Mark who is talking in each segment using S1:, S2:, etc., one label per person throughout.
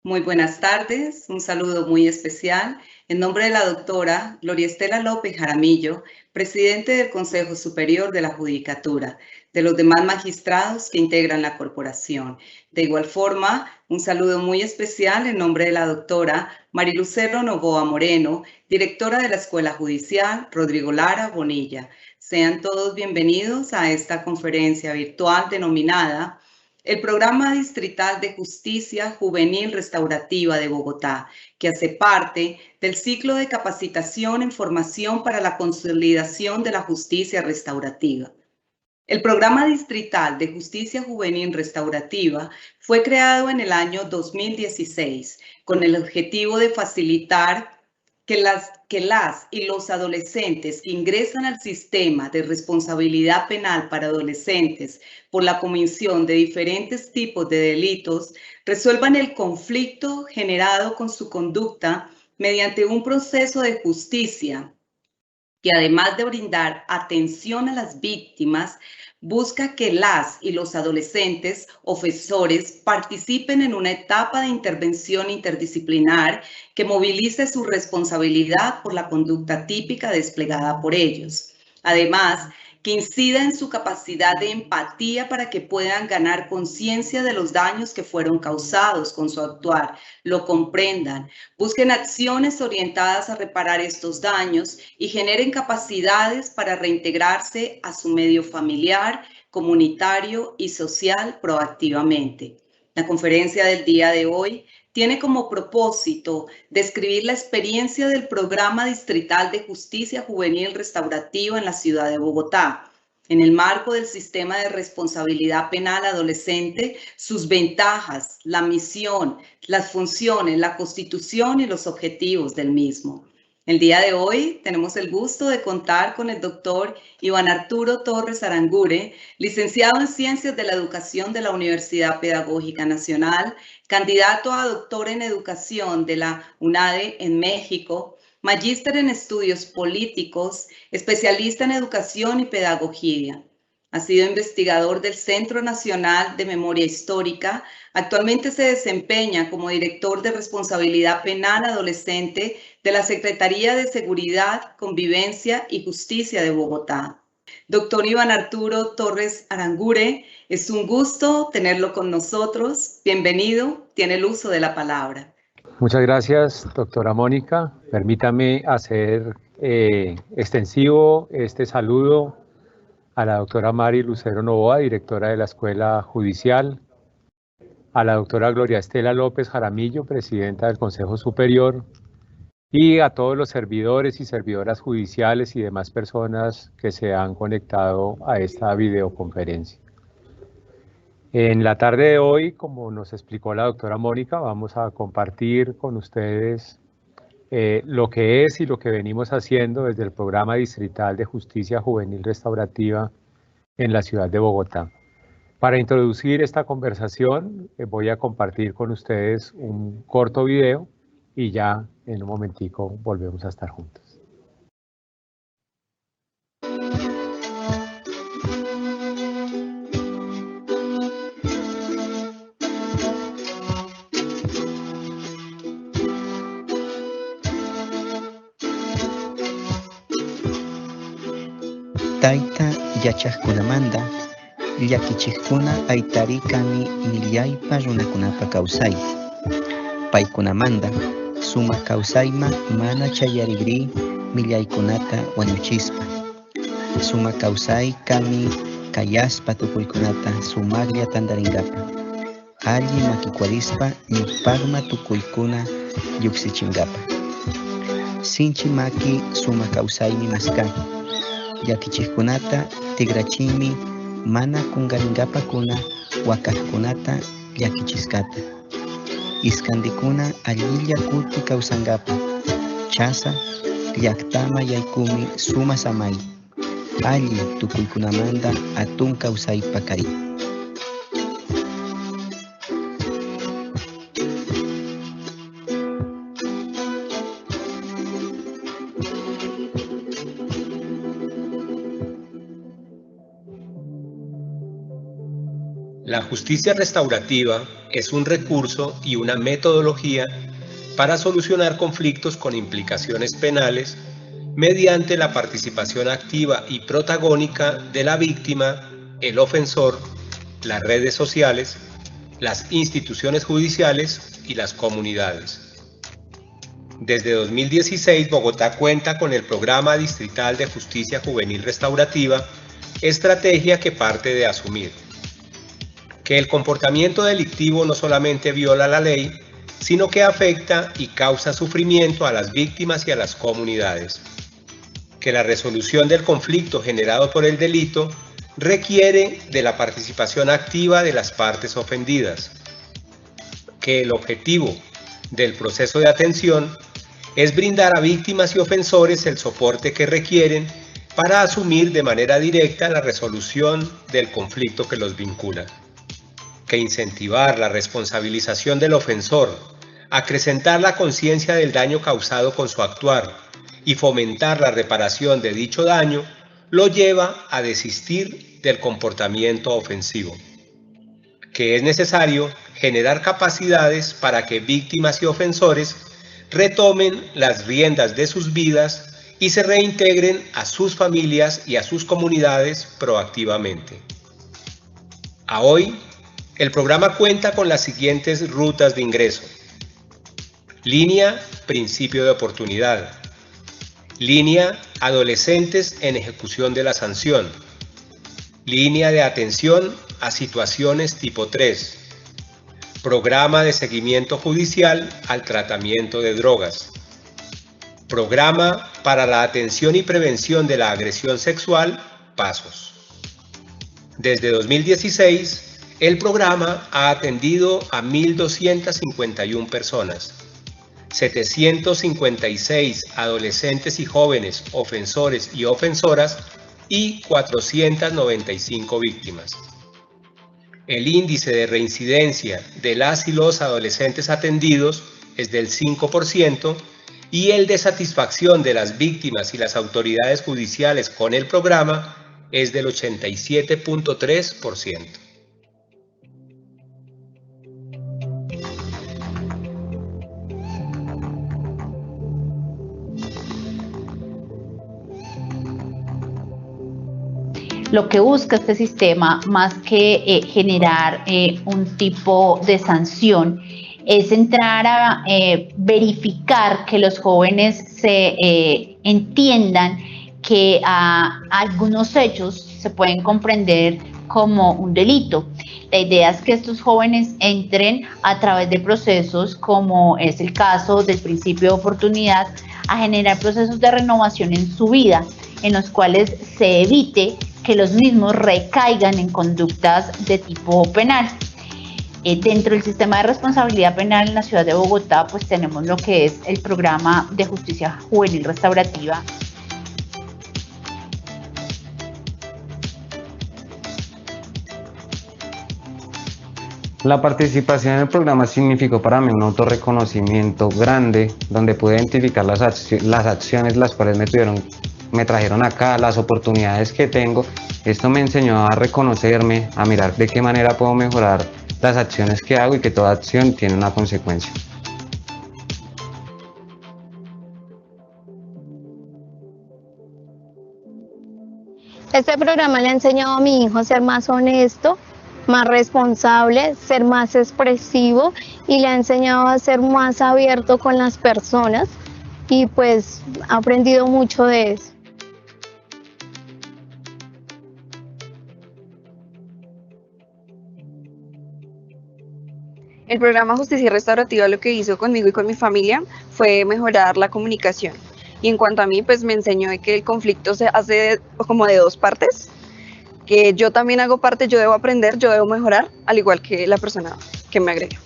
S1: Muy buenas tardes, un saludo muy especial en nombre de la doctora Gloria Estela López Jaramillo, presidente del Consejo Superior de la Judicatura, de los demás magistrados que integran la corporación. De igual forma, un saludo muy especial en nombre de la doctora Marilucero Novoa Moreno, directora de la Escuela Judicial Rodrigo Lara Bonilla. Sean todos bienvenidos a esta conferencia virtual denominada el Programa Distrital de Justicia Juvenil Restaurativa de Bogotá, que hace parte del ciclo de capacitación en formación para la consolidación de la justicia restaurativa. El Programa Distrital de Justicia Juvenil Restaurativa fue creado en el año 2016 con el objetivo de facilitar que las y los adolescentes que ingresan al sistema de responsabilidad penal para adolescentes por la comisión de diferentes tipos de delitos resuelvan el conflicto generado con su conducta mediante un proceso de justicia que, además de brindar atención a las víctimas, busca que las y los adolescentes ofensores participen en una etapa de intervención interdisciplinar que movilice su responsabilidad por la conducta típica desplegada por ellos. Además, que incida en su capacidad de empatía para que puedan ganar conciencia de los daños que fueron causados con su actuar, lo comprendan, busquen acciones orientadas a reparar estos daños y generen capacidades para reintegrarse a su medio familiar, comunitario y social proactivamente. La conferencia del día de hoy tiene como propósito describir la experiencia del Programa Distrital de Justicia Juvenil Restaurativa en la ciudad de Bogotá, en el marco del sistema de responsabilidad penal adolescente, sus ventajas, la misión, las funciones, la constitución y los objetivos del mismo. El día de hoy tenemos el gusto de contar con el doctor Iván Arturo Torres Arangure, licenciado en Ciencias de la Educación de la Universidad Pedagógica Nacional, candidato a doctor en Educación de la UNADE en México, magíster en Estudios Políticos, especialista en Educación y Pedagogía. Ha sido investigador del Centro Nacional de Memoria Histórica. Actualmente se desempeña como director de Responsabilidad Penal Adolescente de la Secretaría de Seguridad, Convivencia y Justicia de Bogotá. Doctor Iván Arturo Torres Arangure, es un gusto tenerlo con nosotros. Bienvenido, tiene el uso de la palabra.
S2: Muchas gracias, doctora Mónica. Permítame hacer extensivo este saludo a la doctora Marilucero Novoa, directora de la Escuela Judicial, a la doctora Gloria Estela López Jaramillo, presidenta del Consejo Superior, y a todos los servidores y servidoras judiciales y demás personas que se han conectado a esta videoconferencia. En la tarde de hoy, como nos explicó la doctora Mónica, vamos a compartir con ustedes lo que es y lo que venimos haciendo desde el Programa Distrital de Justicia Juvenil Restaurativa en la ciudad de Bogotá. Para introducir esta conversación, voy a compartir con ustedes un corto video y ya en un momentico volvemos a estar juntos.
S3: Tayta yachaqkunamanta llakichiqkuna aytarikami millaypa runakunapa kawsay. Paykunamanta sumaq kawsayman mana chayarigri millaykunata wañuchispa. Sumaq kawsay kami kayaspa tukuykunata sumaqlla tandaringapa. Alli makikuarispa ñukpaqma tukuykuna lluqsichingapa. Sinchi maki sumaq kawsaymi maskan. Llakichiqkunata tigrachimi mana kungaringapakuna wakaqkunata llakichisqata. Iskandikuna allilla kuti kawsangapa. Chasa llaktama yaykumi suma samay. Alli tukuykunamanta atun kawsaypa kay.
S4: La justicia restaurativa es un recurso y una metodología para solucionar conflictos con implicaciones penales mediante la participación activa y protagónica de la víctima, el ofensor, las redes sociales, las instituciones judiciales y las comunidades. Desde 2016, Bogotá cuenta con el Programa Distrital de Justicia Juvenil Restaurativa, estrategia que parte de asumir que el comportamiento delictivo no solamente viola la ley, sino que afecta y causa sufrimiento a las víctimas y a las comunidades. Que la resolución del conflicto generado por el delito requiere de la participación activa de las partes ofendidas. Que el objetivo del proceso de atención es brindar a víctimas y ofensores el soporte que requieren para asumir de manera directa la resolución del conflicto que los vincula. Que incentivar la responsabilización del ofensor, acrecentar la conciencia del daño causado con su actuar y fomentar la reparación de dicho daño lo lleva a desistir del comportamiento ofensivo. Que es necesario generar capacidades para que víctimas y ofensores retomen las riendas de sus vidas y se reintegren a sus familias y a sus comunidades proactivamente. A hoy, el programa cuenta con las siguientes rutas de ingreso. Línea Principio de Oportunidad. Línea Adolescentes en ejecución de la sanción. Línea de atención a situaciones tipo 3. Programa de seguimiento judicial al tratamiento de drogas. Programa para la atención y prevención de la agresión sexual, PASOS. Desde 2016, el programa ha atendido a 1.251 personas, 756 adolescentes y jóvenes ofensores y ofensoras y 495 víctimas. El índice de reincidencia de las y los adolescentes atendidos es del 5% y el de satisfacción de las víctimas y las autoridades judiciales con el programa es del 87.3%.
S5: Lo que busca este sistema, más que generar un tipo de sanción, es entrar a verificar que los jóvenes se entiendan que algunos hechos se pueden comprender como un delito. La idea es que estos jóvenes entren a través de procesos, como es el caso del principio de oportunidad, a generar procesos de renovación en su vida, en los cuales se evite que los mismos recaigan en conductas de tipo penal. Dentro del sistema de responsabilidad penal en la ciudad de Bogotá, pues tenemos lo que es el programa de justicia juvenil restaurativa.
S6: La participación en el programa significó para mí un autorreconocimiento grande, donde pude identificar las acciones las cuales me trajeron acá, las oportunidades que tengo. Esto me enseñó a reconocerme, a mirar de qué manera puedo mejorar las acciones que hago y que toda acción tiene una consecuencia.
S7: Este programa le ha enseñado a mi hijo a ser más honesto, más responsable, ser más expresivo y le ha enseñado a ser más abierto con las personas y pues ha aprendido mucho de eso.
S8: El programa Justicia Restaurativa lo que hizo conmigo y con mi familia fue mejorar la comunicación. Y en cuanto a mí, pues me enseñó de que el conflicto se hace como de dos partes, que yo también hago parte, yo debo aprender, yo debo mejorar, al igual que la persona que me agrega.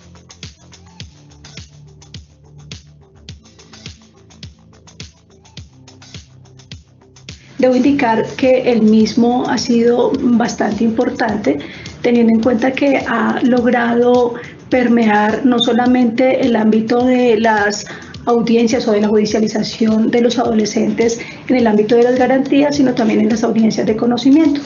S9: Debo indicar que el mismo ha sido bastante importante, teniendo en cuenta que ha logrado permear no solamente el ámbito de las audiencias o de la judicialización de los adolescentes en el ámbito de las garantías, sino también en las audiencias de conocimiento.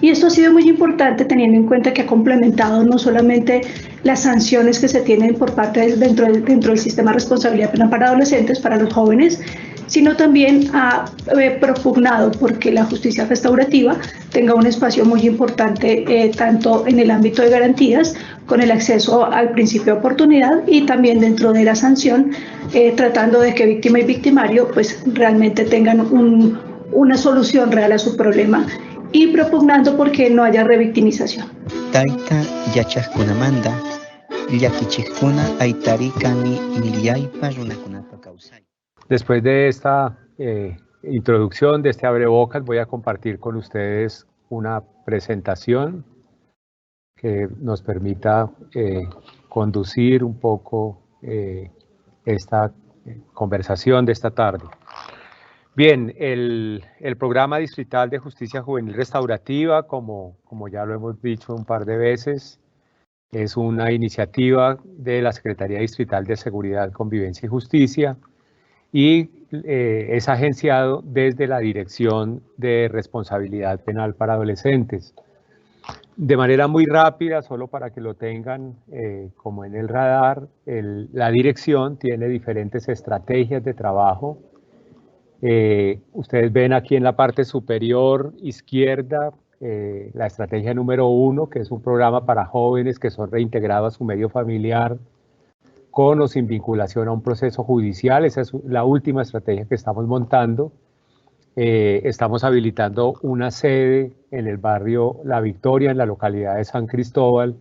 S9: Y esto ha sido muy importante teniendo en cuenta que ha complementado no solamente las sanciones que se tienen por parte dentro del sistema de responsabilidad penal para adolescentes, para los jóvenes, sino también ha propugnado porque la justicia restaurativa tenga un espacio muy importante tanto en el ámbito de garantías, con el acceso al principio de oportunidad y también dentro de la sanción, tratando de que víctima y victimario pues realmente tengan una solución real a su problema y propugnando porque no haya revictimización.
S3: Taita yachaskunamanda, llakichikuna aitarikami nillaypa runakunapa kawsay.
S2: Después de esta introducción, de este abrebocas, voy a compartir con ustedes una presentación que nos permita conducir un poco esta conversación de esta tarde. Bien, el programa distrital de justicia juvenil restaurativa, como ya lo hemos dicho un par de veces, es una iniciativa de la Secretaría Distrital de Seguridad, Convivencia y Justicia y es agenciado desde la Dirección de Responsabilidad Penal para Adolescentes. De manera muy rápida, solo para que lo tengan como en el radar, la dirección tiene diferentes estrategias de trabajo. Ustedes ven aquí en la parte superior izquierda la estrategia número 1, que es un programa para jóvenes que son reintegrados a su medio familiar con o sin vinculación a un proceso judicial. Esa es la última estrategia que estamos montando. Estamos habilitando una sede en el barrio La Victoria, en la localidad de San Cristóbal,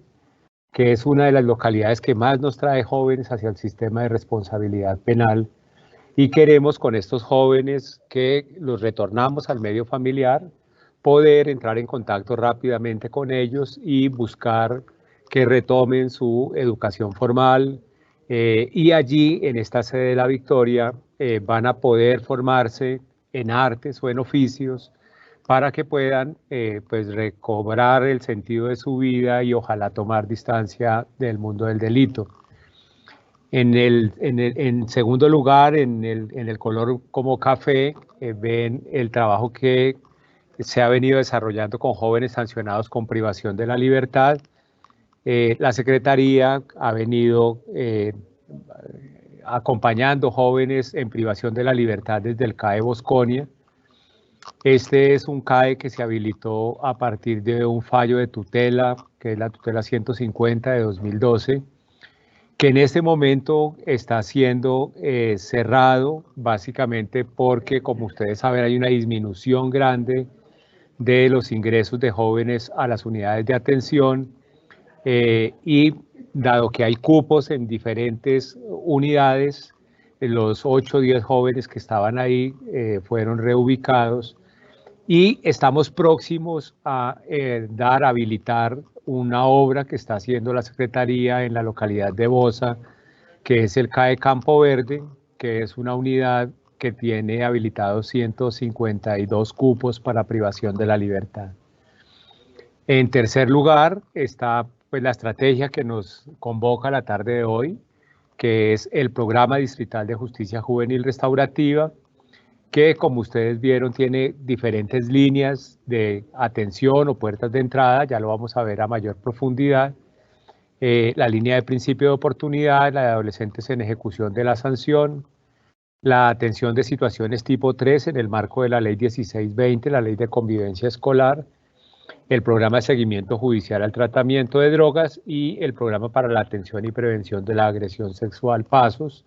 S2: que es una de las localidades que más nos trae jóvenes hacia el sistema de responsabilidad penal. Y queremos con estos jóvenes que los retornamos al medio familiar, poder entrar en contacto rápidamente con ellos y buscar que retomen su educación formal. Y allí, en esta sede de La Victoria, van a poder formarse en artes o en oficios para que puedan pues recobrar el sentido de su vida y ojalá tomar distancia del mundo del delito. En segundo lugar, en el color como café, ven el trabajo que se ha venido desarrollando con jóvenes sancionados con privación de la libertad. La Secretaría ha venido acompañando jóvenes en privación de la libertad desde el CAE Bosconia. Este es un CAE que se habilitó a partir de un fallo de tutela, que es la tutela 150 de 2012, que en este momento está siendo cerrado básicamente porque, como ustedes saben, hay una disminución grande de los ingresos de jóvenes a las unidades de atención y dado que hay cupos en diferentes unidades, los 8 o 10 jóvenes que estaban ahí fueron reubicados y estamos próximos a habilitar una obra que está haciendo la Secretaría en la localidad de Bosa, que es el CAE Campo Verde, que es una unidad que tiene habilitados 152 cupos para privación de la libertad. En tercer lugar está pues la estrategia que nos convoca la tarde de hoy, que es el Programa Distrital de Justicia Juvenil Restaurativa, que como ustedes vieron tiene diferentes líneas de atención o puertas de entrada, ya lo vamos a ver a mayor profundidad. La línea de principio de oportunidad, la de adolescentes en ejecución de la sanción, la atención de situaciones tipo 3 en el marco de la Ley 1620, la Ley de Convivencia Escolar, el programa de seguimiento judicial al tratamiento de drogas y el programa para la atención y prevención de la agresión sexual, PASOS,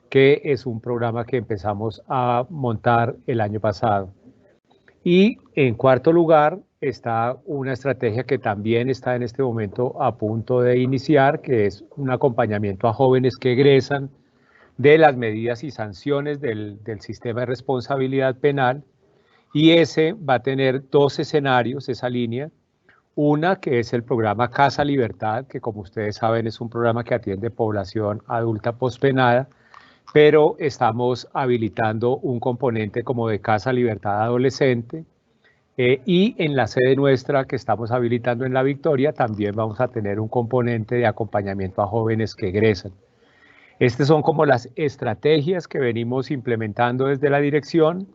S2: que es un programa que empezamos a montar el año pasado. Y en cuarto lugar está una estrategia que también está en este momento a punto de iniciar, que es un acompañamiento a jóvenes que egresan de las medidas y sanciones del sistema de responsabilidad penal, y ese va a tener 2 escenarios, esa línea. Una que es el programa Casa Libertad, que como ustedes saben es un programa que atiende población adulta pospenada, pero estamos habilitando un componente como de Casa Libertad Adolescente, y en la sede nuestra que estamos habilitando en La Victoria también vamos a tener un componente de acompañamiento a jóvenes que egresan. Estas son como las estrategias que venimos implementando desde la dirección,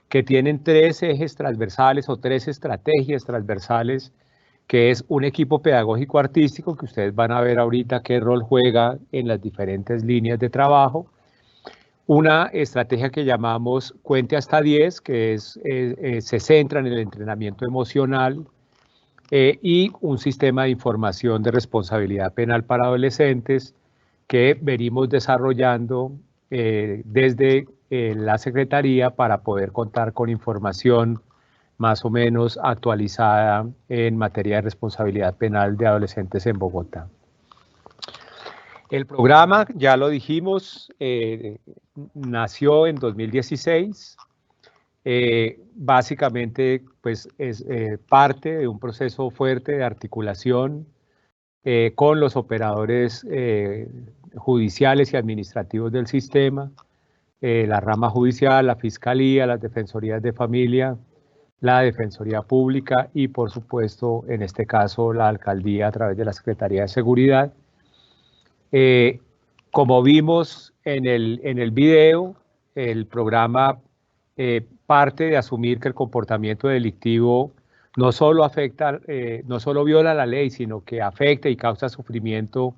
S2: que tienen 3 ejes transversales o 3 estrategias transversales, que es un equipo pedagógico artístico, que ustedes van a ver ahorita qué rol juega en las diferentes líneas de trabajo, una estrategia que llamamos Cuente hasta 10, que se centra en el entrenamiento emocional, y un sistema de información de responsabilidad penal para adolescentes que venimos desarrollando desde la Secretaría para poder contar con información más o menos actualizada en materia de responsabilidad penal de adolescentes en Bogotá. El programa, ya lo dijimos, nació en 2016. Básicamente, pues es parte de un proceso fuerte de articulación con los operadores judiciales y administrativos del sistema, la rama judicial, la fiscalía, las defensorías de familia, la Defensoría Pública y, por supuesto, en este caso, la alcaldía a través de la Secretaría de Seguridad. Como vimos en el video, el programa parte de asumir que el comportamiento delictivo no solo viola la ley, sino que afecta y causa sufrimiento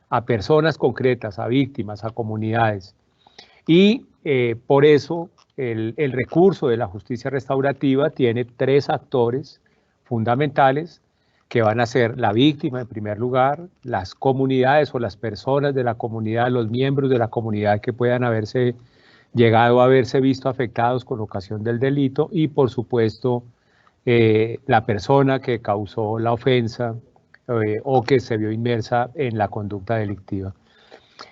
S2: a personas concretas, a víctimas, a comunidades. Y por eso el recurso de la justicia restaurativa tiene 3 actores fundamentales que van a ser la víctima en primer lugar, las comunidades o las personas de la comunidad, los miembros de la comunidad que puedan haberse llegado a verse visto afectados con ocasión del delito y, por supuesto, la persona que causó la ofensa o que se vio inmersa en la conducta delictiva.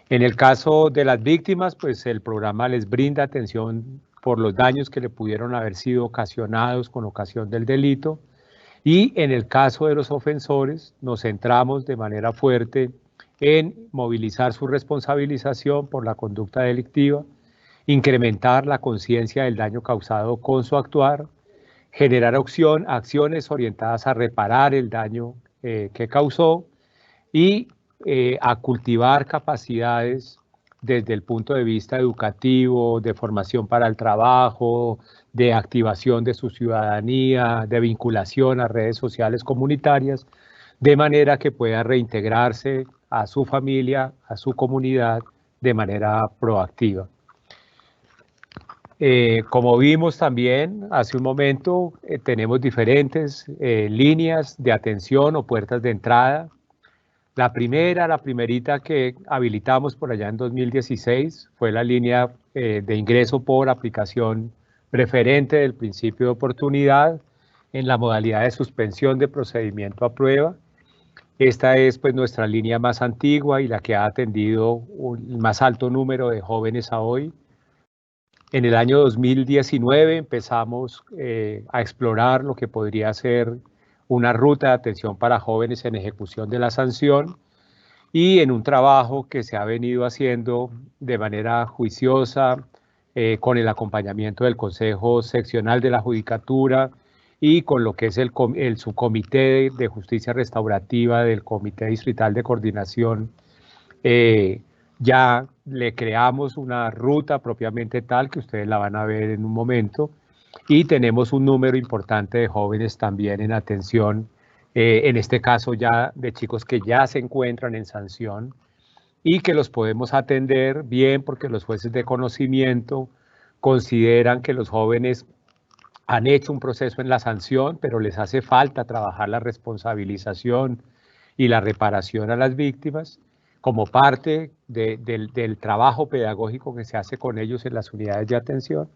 S2: En el caso de las víctimas, pues el programa les brinda atención por los daños que le pudieron haber sido ocasionados con ocasión del delito, y en el caso de los ofensores nos centramos de manera fuerte en movilizar su responsabilización por la conducta delictiva, incrementar la conciencia del daño causado con su actuar, generar acciones orientadas a reparar el daño que causó y a cultivar capacidades desde el punto de vista educativo, de formación para el trabajo, de activación de su ciudadanía, de vinculación a redes sociales comunitarias, de manera que pueda reintegrarse a su familia, a su comunidad de manera proactiva. Como vimos también hace un momento, tenemos diferentes líneas de atención o puertas de entrada. La primerita que habilitamos por allá en 2016 fue la línea de ingreso por aplicación preferente del principio de oportunidad en la modalidad de suspensión de procedimiento a prueba. Esta es pues nuestra línea más antigua y la que ha atendido el más alto número de jóvenes a hoy. En el año 2019 empezamos a explorar lo que podría ser una ruta de atención para jóvenes en ejecución de la sanción, y en un trabajo que se ha venido haciendo de manera juiciosa con el acompañamiento del Consejo Seccional de la Judicatura y con lo que es el subcomité de justicia restaurativa del Comité Distrital de Coordinación. Ya le creamos una ruta propiamente tal que ustedes la van a ver en un momento, y tenemos un número importante de jóvenes también en atención, en este caso ya de chicos que ya se encuentran en sanción y que los podemos atender bien porque los jueces de conocimiento consideran que los jóvenes han hecho un proceso en la sanción, pero les hace falta trabajar la responsabilización y la reparación a las víctimas como parte del trabajo pedagógico que se hace con ellos en las unidades de atención,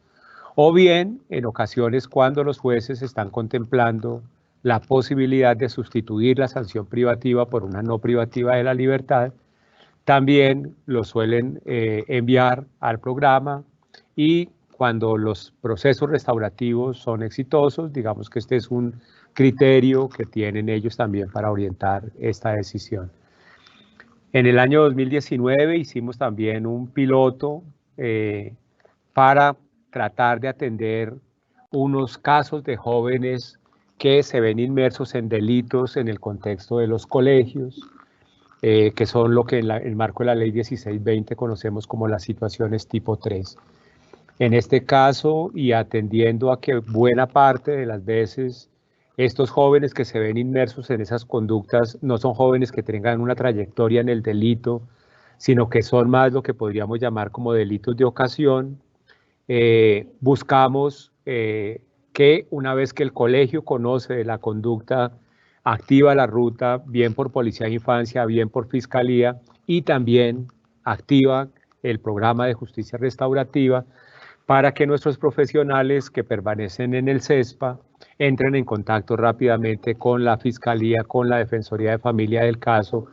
S2: o bien en ocasiones cuando los jueces están contemplando la posibilidad de sustituir la sanción privativa por una no privativa de la libertad, también lo suelen enviar al programa, y cuando los procesos restaurativos son exitosos, digamos que este es un criterio que tienen ellos también para orientar esta decisión. En el año 2019 hicimos también un piloto para tratar de atender unos casos de jóvenes que se ven inmersos en delitos en el contexto de los colegios, que son lo que en el marco de la ley 1620 conocemos como las situaciones tipo 3. En este caso, y atendiendo a que buena parte de las veces estos jóvenes que se ven inmersos en esas conductas no son jóvenes que tengan una trayectoria en el delito, sino que son más lo que podríamos llamar como delitos de ocasión, buscamos que una vez que el colegio conoce de la conducta, activa la ruta, bien por Policía de Infancia, bien por Fiscalía, y también activa el programa de justicia restaurativa para que nuestros profesionales que permanecen en el CESPA entren en contacto rápidamente con la Fiscalía, con la Defensoría de Familia del caso,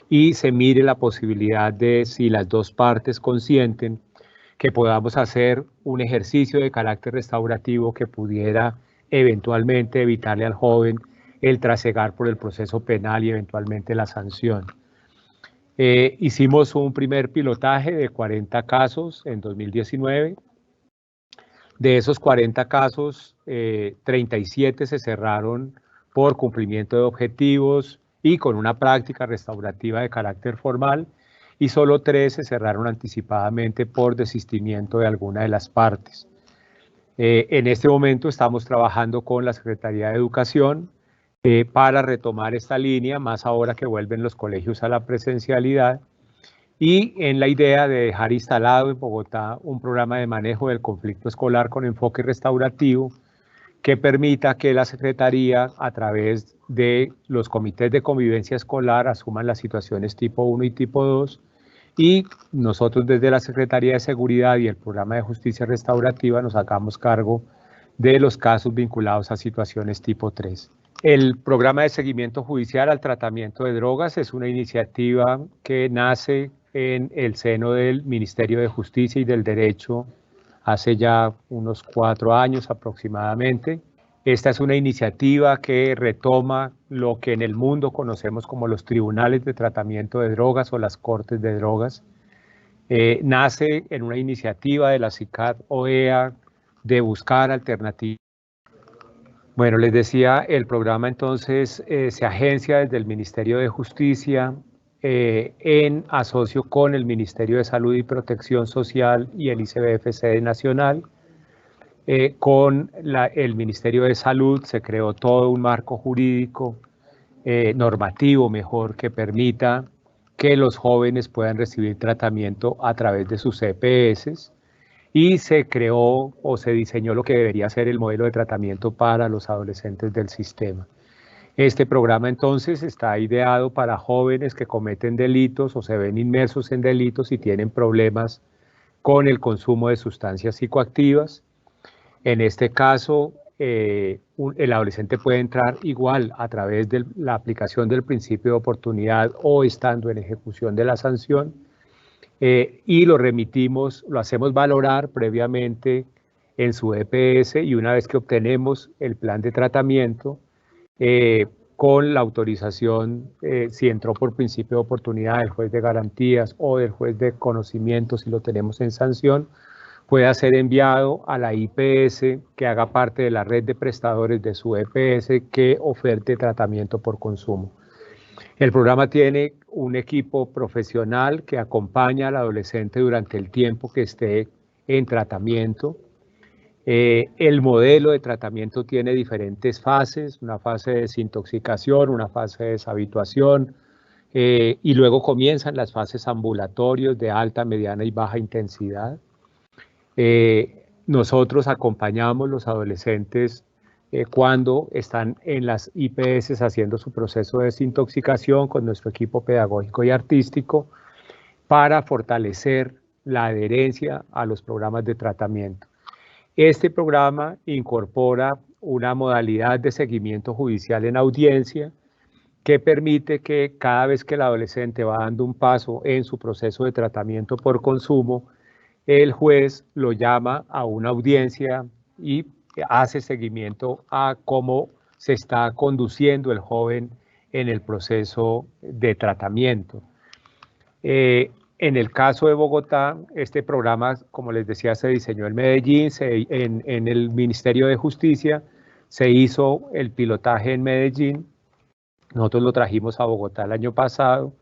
S2: y se mire la posibilidad de, si las dos partes consienten, que podamos hacer un ejercicio de carácter restaurativo que pudiera eventualmente evitarle al joven el trasegar por el proceso penal y eventualmente la sanción. Hicimos un primer pilotaje de 40 casos en 2019. De esos 40 casos, 37 se cerraron por cumplimiento de objetivos y con una práctica restaurativa de carácter formal, y solo 3 se cerraron anticipadamente por desistimiento de alguna de las partes. En este momento estamos trabajando con la Secretaría de Educación para retomar esta línea, más ahora que vuelven los colegios a la presencialidad, y en la idea de dejar instalado en Bogotá un programa de manejo del conflicto escolar con enfoque restaurativo que permita que la Secretaría, a través de los comités de convivencia escolar, asuman las situaciones tipo 1 y tipo 2, y nosotros desde la Secretaría de Seguridad y el programa de justicia restaurativa nos hagamos cargo de los casos vinculados a situaciones tipo 3. El programa de seguimiento judicial al tratamiento de drogas es una iniciativa que nace en el seno del Ministerio de Justicia y del Derecho hace ya unos 4 años aproximadamente. Esta es una iniciativa que retoma lo que en el mundo conocemos como los tribunales de tratamiento de drogas o las cortes de drogas. Nace en una iniciativa de la CICAD-OEA de buscar alternativas. Bueno, les decía, el programa entonces se agencia desde el Ministerio de Justicia en asocio con el Ministerio de Salud y Protección Social y el ICBF Nacional. Con el Ministerio de Salud se creó todo un marco jurídico, normativo mejor, que permita que los jóvenes puedan recibir tratamiento a través de sus EPS, y se creó o se diseñó lo que debería ser el modelo de tratamiento para los adolescentes del sistema. Este programa entonces está ideado para jóvenes que cometen delitos o se ven inmersos en delitos y tienen problemas con el consumo de sustancias psicoactivas. En este caso, el adolescente puede entrar igual a través de la aplicación del principio de oportunidad o estando en ejecución de la sanción, y lo remitimos, lo hacemos valorar previamente en su EPS, y una vez que obtenemos el plan de tratamiento, con la autorización, si entró por principio de oportunidad, del juez de garantías o del juez de conocimiento, si lo tenemos en sanción, pueda ser enviado a la IPS que haga parte de la red de prestadores de su EPS que oferte tratamiento por consumo. El programa tiene un equipo profesional que acompaña al adolescente durante el tiempo que esté en tratamiento. El modelo de tratamiento tiene diferentes fases, una fase de desintoxicación, una fase de deshabituación, y luego comienzan las fases ambulatorias de alta, mediana y baja intensidad. Nosotros acompañamos los adolescentes cuando están en las IPS haciendo su proceso de desintoxicación con nuestro equipo pedagógico y artístico para fortalecer la adherencia a los programas de tratamiento. Este programa incorpora una modalidad de seguimiento judicial en audiencia que permite que cada vez que el adolescente va dando un paso en su proceso de tratamiento por consumo, el juez lo llama a una audiencia y hace seguimiento a cómo se está conduciendo el joven en el proceso de tratamiento. En el caso de Bogotá, este programa, como les decía, se diseñó en Medellín, en el Ministerio de Justicia, se hizo el pilotaje en Medellín, nosotros lo trajimos a Bogotá el año pasado,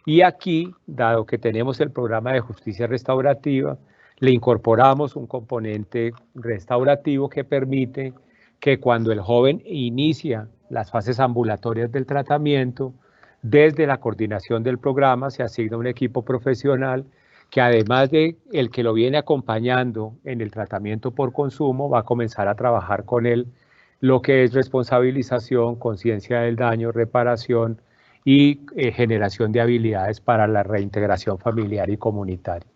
S2: y aquí, dado que tenemos el programa de justicia restaurativa, le incorporamos un componente restaurativo que permite que cuando el joven inicia las fases ambulatorias del tratamiento, desde la coordinación del programa se asigna un equipo profesional que además de el que lo viene acompañando en el tratamiento por consumo, va a comenzar a trabajar con él lo que es responsabilización, conciencia del daño, reparación y generación de habilidades para la reintegración familiar y comunitaria.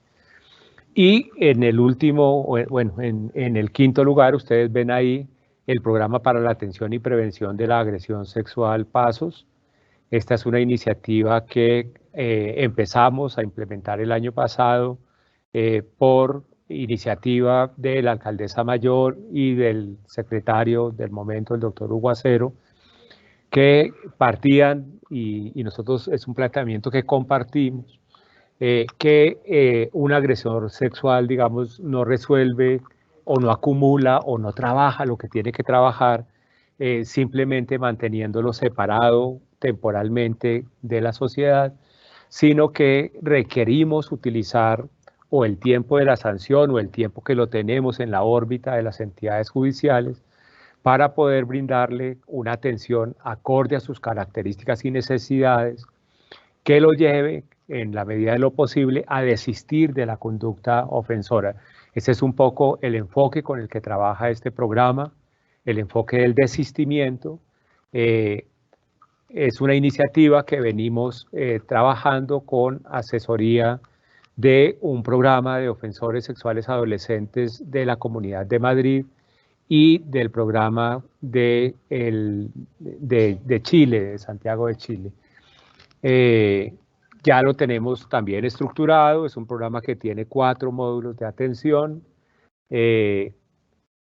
S2: Y en el último, bueno, en el quinto lugar, ustedes ven ahí el programa para la atención y prevención de la agresión sexual PASOS. Esta es una iniciativa que empezamos a implementar el año pasado por iniciativa de la alcaldesa mayor y del secretario del momento, el doctor Hugo Acero, que partían, y nosotros es un planteamiento que compartimos, que un agresor sexual, digamos, no resuelve o no acumula o no trabaja lo que tiene que trabajar, simplemente manteniéndolo separado temporalmente de la sociedad, sino que requerimos utilizar o el tiempo de la sanción o el tiempo que lo tenemos en la órbita de las entidades judiciales para poder brindarle una atención acorde a sus características y necesidades que lo lleve, en la medida de lo posible, a desistir de la conducta ofensora. Ese es un poco el enfoque con el que trabaja este programa, el enfoque del desistimiento. Es una iniciativa que venimos trabajando con asesoría de un programa de ofensores sexuales adolescentes de la Comunidad de Madrid y del programa de Chile, de Santiago de Chile. Ya lo tenemos también estructurado, es un programa que tiene 4 módulos de atención,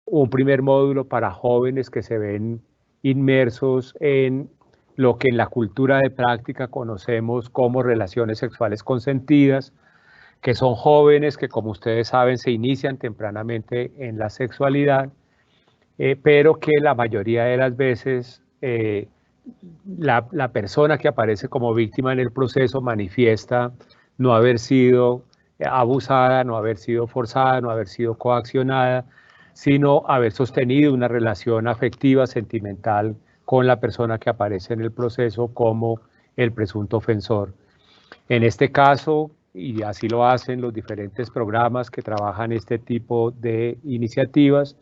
S2: un primer módulo para jóvenes que se ven inmersos en lo que en la cultura de práctica conocemos como relaciones sexuales consentidas, que son jóvenes que, como ustedes saben, se inician tempranamente en la sexualidad, pero que la mayoría de las veces la persona que aparece como víctima en el proceso manifiesta no haber sido abusada, no haber sido forzada, no haber sido coaccionada, sino haber sostenido una relación afectiva, sentimental con la persona que aparece en el proceso como el presunto ofensor. En este caso, y así lo hacen los diferentes programas que trabajan este tipo de iniciativas,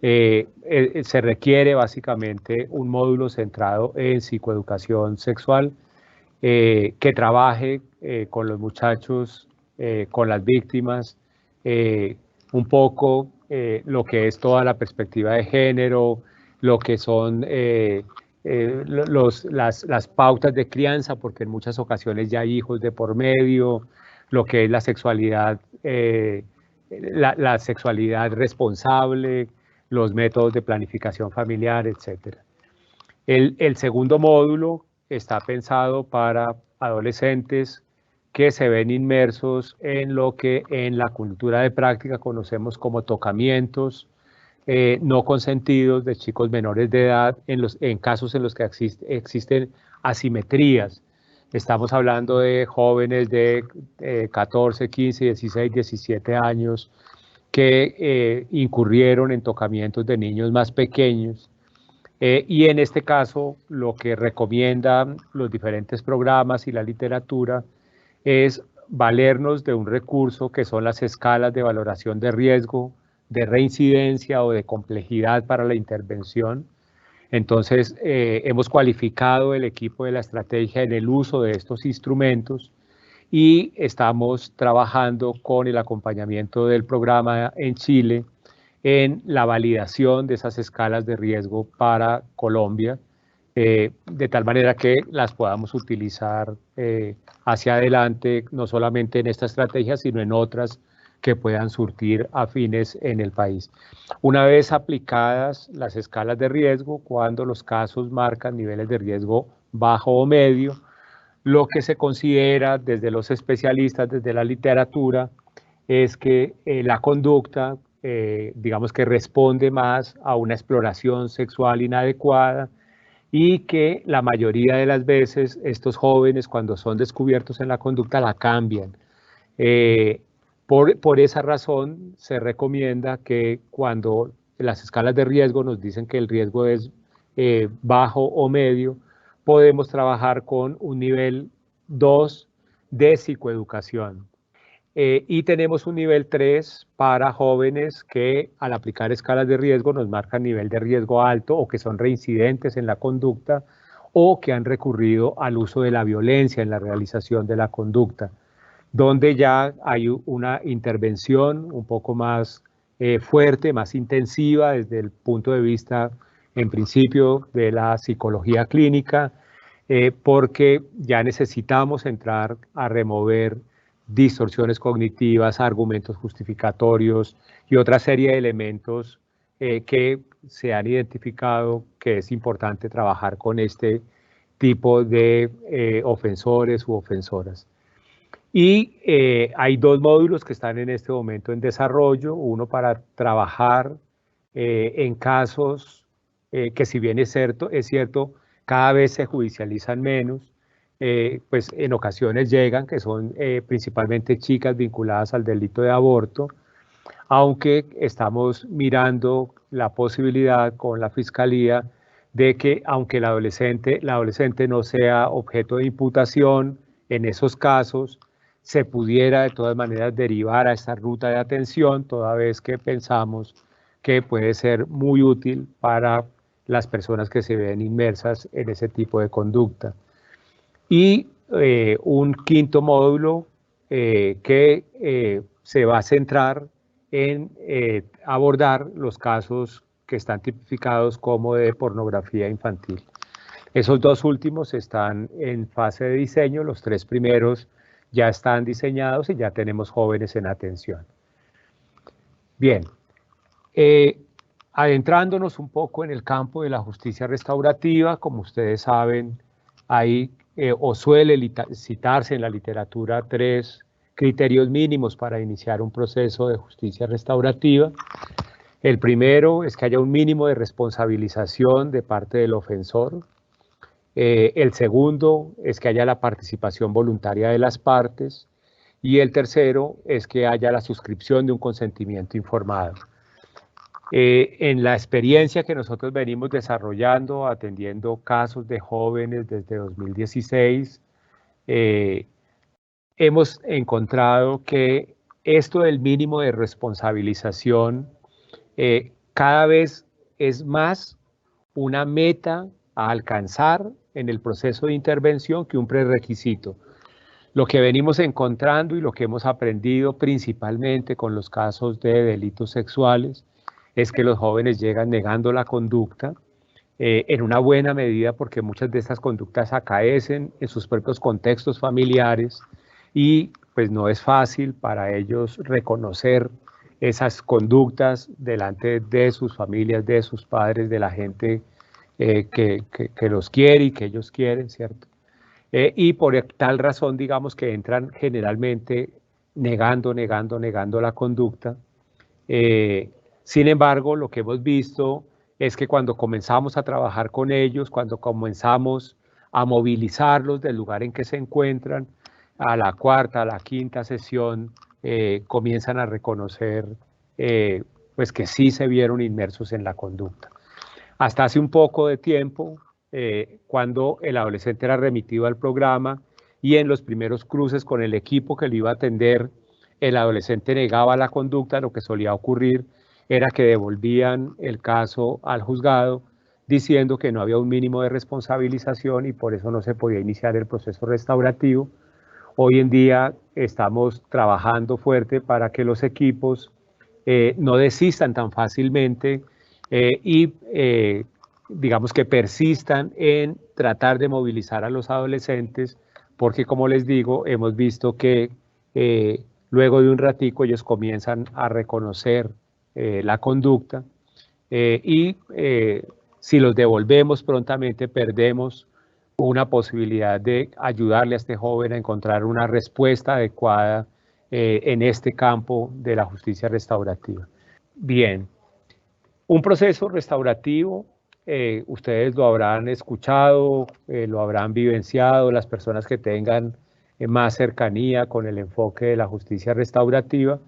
S2: se requiere básicamente un módulo centrado en psicoeducación sexual que trabaje con los muchachos, con las víctimas, un poco lo que es toda la perspectiva de género, lo que son las pautas de crianza, porque en muchas ocasiones ya hay hijos de por medio, lo que es la sexualidad, la sexualidad responsable, los métodos de planificación familiar, etc. El segundo módulo está pensado para adolescentes que se ven inmersos en lo que en la cultura de práctica conocemos como tocamientos no consentidos de chicos menores de edad en casos en los que existen asimetrías. Estamos hablando de jóvenes de 14, 15, 16, 17 años que incurrieron en tocamientos de niños más pequeños. Y en este caso, lo que recomiendan los diferentes programas y la literatura es valernos de un recurso que son las escalas de valoración de riesgo, de reincidencia o de complejidad para la intervención. Entonces, hemos cualificado el equipo de la estrategia en el uso de estos instrumentos y estamos trabajando con el acompañamiento del programa en Chile en la validación de esas escalas de riesgo para Colombia, de tal manera que las podamos utilizar hacia adelante, no solamente en esta estrategia, sino en otras que puedan surtir afines en el país. Una vez aplicadas las escalas de riesgo, cuando los casos marcan niveles de riesgo bajo o medio, lo que se considera desde los especialistas, desde la literatura, es que la conducta, digamos que responde más a una exploración sexual inadecuada y que la mayoría de las veces estos jóvenes, cuando son descubiertos en la conducta, la cambian. Por esa razón se recomienda que cuando las escalas de riesgo nos dicen que el riesgo es bajo o medio, podemos trabajar con un nivel 2 de psicoeducación. Y tenemos un nivel 3 para jóvenes que al aplicar escalas de riesgo nos marcan nivel de riesgo alto o que son reincidentes en la conducta o que han recurrido al uso de la violencia en la realización de la conducta, donde ya hay una intervención un poco más fuerte, más intensiva desde el punto de vista, en principio, de la psicología clínica, porque ya necesitamos entrar a remover distorsiones cognitivas, argumentos justificatorios y otra serie de elementos que se han identificado que es importante trabajar con este tipo de ofensores u ofensoras. Y hay 2 módulos que están en este momento en desarrollo, uno para trabajar en casos que si bien es cierto, cada vez se judicializan menos, pues en ocasiones llegan, que son principalmente chicas vinculadas al delito de aborto, aunque estamos mirando la posibilidad con la Fiscalía de que aunque la adolescente no sea objeto de imputación en esos casos, se pudiera de todas maneras derivar a esta ruta de atención, toda vez que pensamos que puede ser muy útil para las personas que se ven inmersas en ese tipo de conducta. Y un quinto módulo que se va a centrar en abordar los casos que están tipificados como de pornografía infantil. Esos 2 últimos están en fase de diseño, los 3 primeros ya están diseñados y ya tenemos jóvenes en atención. Bien, adentrándonos un poco en el campo de la justicia restaurativa, como ustedes saben, hay o suele citarse en la literatura 3 criterios mínimos para iniciar un proceso de justicia restaurativa. El primero es que haya un mínimo de responsabilización de parte del ofensor. El segundo es que haya la participación voluntaria de las partes. Y el tercero es que haya la suscripción de un consentimiento informado. En la experiencia que nosotros venimos desarrollando, atendiendo casos de jóvenes desde 2016, hemos encontrado que esto del mínimo de responsabilización cada vez es más una meta a alcanzar en el proceso de intervención que un prerequisito. Lo que venimos encontrando y lo que hemos aprendido principalmente con los casos de delitos sexuales es que los jóvenes llegan negando la conducta en una buena medida porque muchas de estas conductas acaecen en sus propios contextos familiares y pues no es fácil para ellos reconocer esas conductas delante de sus familias, de sus padres, de la gente que los quiere y que ellos quieren, ¿cierto? Y por tal razón, digamos que entran generalmente negando la conducta. Sin embargo, lo que hemos visto es que cuando comenzamos a trabajar con ellos, cuando comenzamos a movilizarlos del lugar en que se encuentran, a la 4ª, a la 5ª sesión, comienzan a reconocer pues que sí se vieron inmersos en la conducta. Hasta hace un poco de tiempo, cuando el adolescente era remitido al programa y en los primeros cruces con el equipo que lo iba a atender, el adolescente negaba la conducta, lo que solía ocurrir era que devolvían el caso al juzgado diciendo que no había un mínimo de responsabilización y por eso no se podía iniciar el proceso restaurativo. Hoy en día estamos trabajando fuerte para que los equipos no desistan tan fácilmente y digamos que persistan en tratar de movilizar a los adolescentes, porque como les digo, hemos visto que luego de un ratico ellos comienzan a reconocer la conducta y si los devolvemos prontamente perdemos una posibilidad de ayudarle a este joven a encontrar una respuesta adecuada en este campo de la justicia restaurativa. Bien, un proceso restaurativo, ustedes lo habrán escuchado, lo habrán vivenciado, las personas que tengan más cercanía con el enfoque de la justicia restaurativa,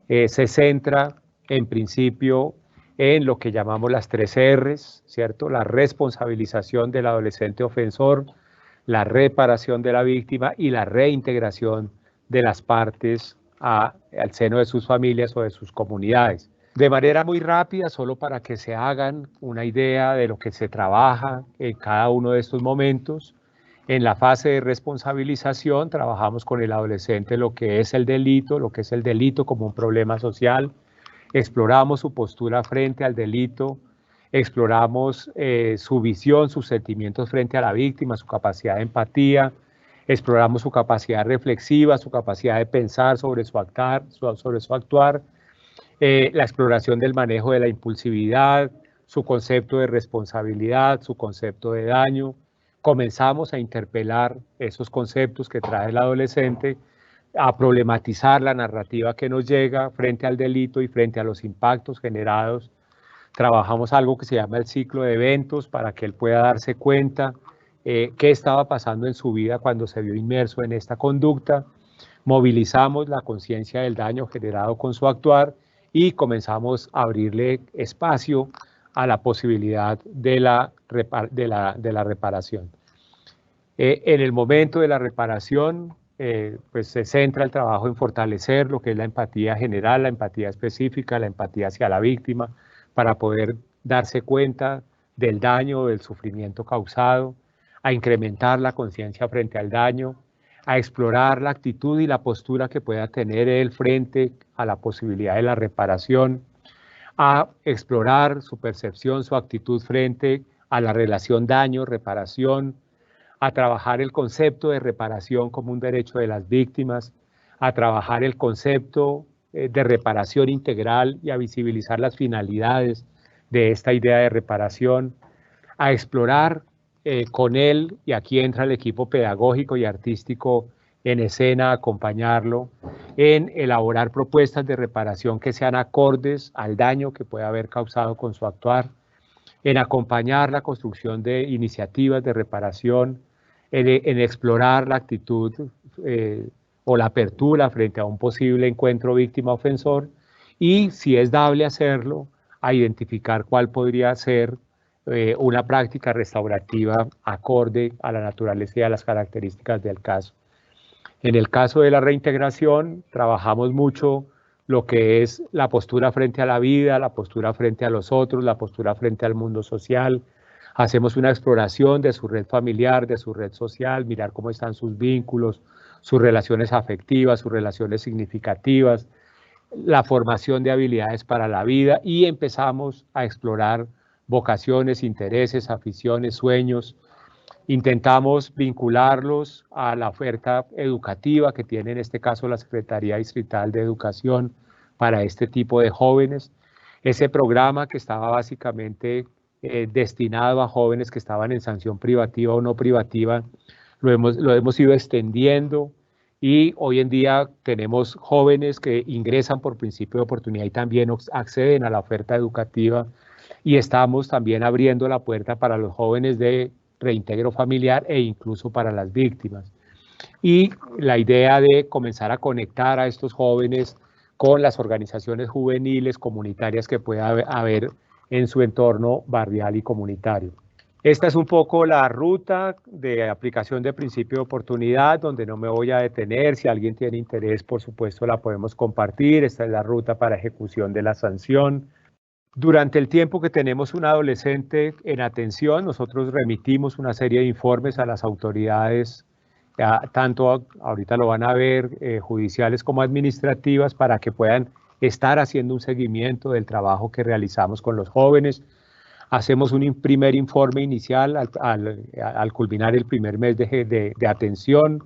S2: se centra en principio en lo que llamamos las 3 R's, ¿cierto? La responsabilización del adolescente ofensor, la reparación de la víctima y la reintegración de las partes al seno de sus familias o de sus comunidades. De manera muy rápida, solo para que se hagan una idea de lo que se trabaja en cada uno de estos momentos. En la fase de responsabilización trabajamos con el adolescente lo que es el delito como un problema social. Exploramos su postura frente al delito, exploramos su visión, sus sentimientos frente a la víctima, su capacidad de empatía, exploramos su capacidad reflexiva, su capacidad de pensar sobre su actuar, la exploración del manejo de la impulsividad, su concepto de responsabilidad, su concepto de daño. Comenzamos a interpelar esos conceptos que trae el adolescente, a problematizar la narrativa que nos llega frente al delito y frente a los impactos generados. Trabajamos algo que se llama el ciclo de eventos para que él pueda darse cuenta qué estaba pasando en su vida cuando se vio inmerso en esta conducta. Movilizamos la conciencia del daño generado con su actuar y comenzamos a abrirle espacio a la posibilidad de la reparación. En el momento de la reparación, pues se centra el trabajo en fortalecer lo que es la empatía general, la empatía específica, la empatía hacia la víctima, para poder darse cuenta del daño o del sufrimiento causado, a incrementar la conciencia frente al daño, a explorar la actitud y la postura que pueda tener él frente a la posibilidad de la reparación, a explorar su percepción, su actitud frente a la relación daño-reparación, a trabajar el concepto de reparación como un derecho de las víctimas, a trabajar el concepto de reparación integral y a visibilizar las finalidades de esta idea de reparación, a explorar con él, y aquí entra el equipo pedagógico y artístico en escena, acompañarlo en elaborar propuestas de reparación que sean acordes al daño que puede haber causado con su actuar, en acompañar la construcción de iniciativas de reparación, en explorar la actitud o la apertura frente a un posible encuentro víctima-ofensor y, si es dable hacerlo, a identificar cuál podría ser una práctica restaurativa acorde a la naturaleza y a las características del caso. En el caso de la reintegración, trabajamos mucho lo que es la postura frente a la vida, la postura frente a los otros, la postura frente al mundo social. Hacemos una exploración de su red familiar, de su red social, mirar cómo están sus vínculos, sus relaciones afectivas, sus relaciones significativas, la formación de habilidades para la vida, y empezamos a explorar vocaciones, intereses, aficiones, sueños. Intentamos vincularlos a la oferta educativa que tiene en este caso la Secretaría Distrital de Educación para este tipo de jóvenes. Ese programa que estaba básicamente destinado a jóvenes que estaban en sanción privativa o no privativa, lo hemos ido extendiendo, y hoy en día tenemos jóvenes que ingresan por principio de oportunidad y también acceden a la oferta educativa, y estamos también abriendo la puerta para los jóvenes de reintegro familiar e incluso para las víctimas. Y la idea de comenzar a conectar a estos jóvenes con las organizaciones juveniles, comunitarias que pueda haber en su entorno barrial y comunitario. Esta es un poco la ruta de aplicación de principio de oportunidad, donde no me voy a detener. Si alguien tiene interés, por supuesto, la podemos compartir. Esta es la ruta para ejecución de la sanción. Durante el tiempo que tenemos un adolescente en atención, nosotros remitimos una serie de informes a las autoridades, tanto ahorita lo van a ver, judiciales como administrativas, para que puedan estar haciendo un seguimiento del trabajo que realizamos con los jóvenes. Hacemos un primer informe inicial al culminar el primer mes de atención.